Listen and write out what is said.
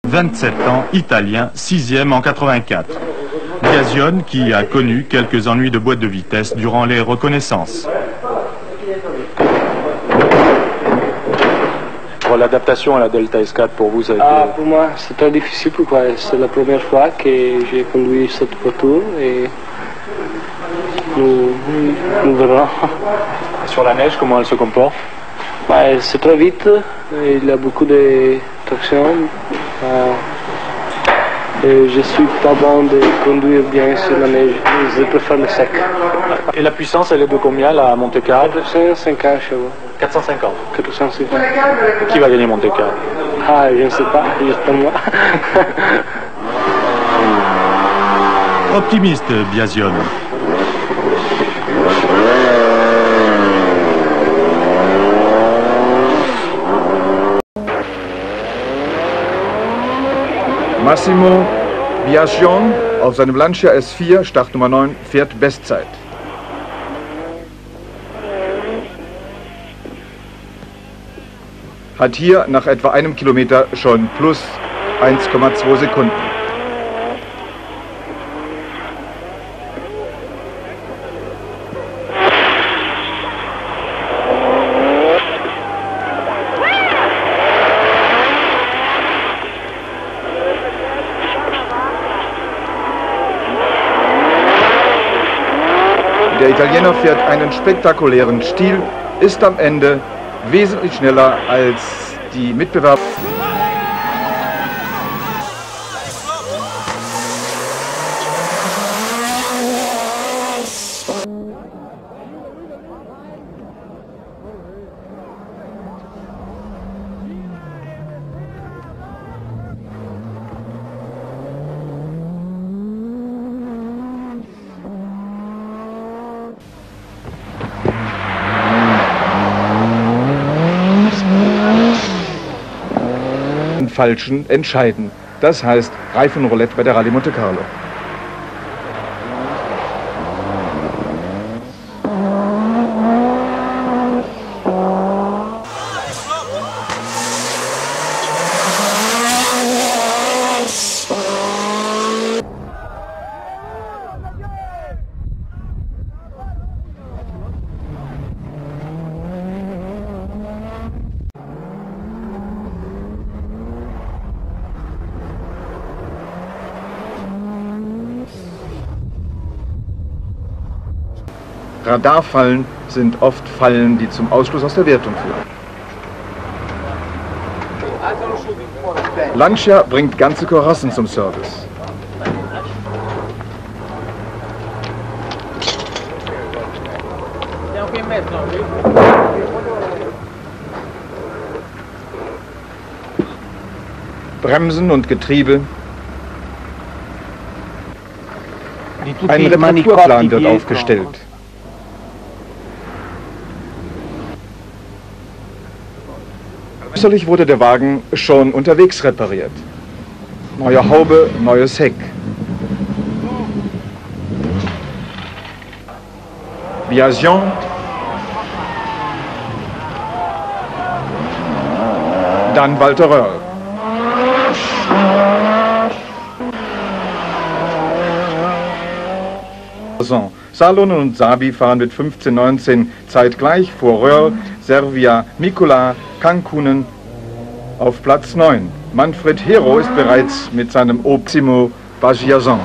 27 ans, italien, 6e en 84. Biasion qui a connu quelques ennuis de boîte de vitesse durant les reconnaissances. Pour l'adaptation à la Delta S4, pour vous, ça a été... Pour moi, c'est très difficile. C'est la première fois que j'ai conduit cette voiture et nous verrons. Sur la neige, comment elle se comporte? C'est très vite, il y a beaucoup de traction. Et je suis pas bon de conduire bien sur la neige, je préfère le sec. Et la puissance, elle est de combien, la Monte Carlo? 450 chevaux. 450. 450. Qui va gagner Monte Carlo? Je ne sais pas, juste moi. Optimiste, Biasion. Massimo Biasion auf seinem Lancia S4, Startnummer 9, fährt Bestzeit. Hat hier nach etwa einem Kilometer schon plus 1,2 Sekunden. Der Italiener fährt einen spektakulären Stil, ist am Ende wesentlich schneller als die Mitbewerber. Falschen entscheiden. Das heißt Reifenroulette bei der Rallye Monte Carlo. Radarfallen sind oft Fallen, die zum Ausschluss aus der Wertung führen. Lancia bringt ganze Karossen zum Service. Bremsen und Getriebe. Ein Reparaturplan wird aufgestellt. Äußerlich wurde der Wagen schon unterwegs repariert. Neue Haube, neues Heck. Biasion. Dann Walter Röhrl. Salonen und Sabi fahren mit 15:19 zeitgleich vor Röhrl, Servia, Mikula, Kankunen auf Platz 9. Manfred Hero ist bereits mit seinem Optimo Biasion.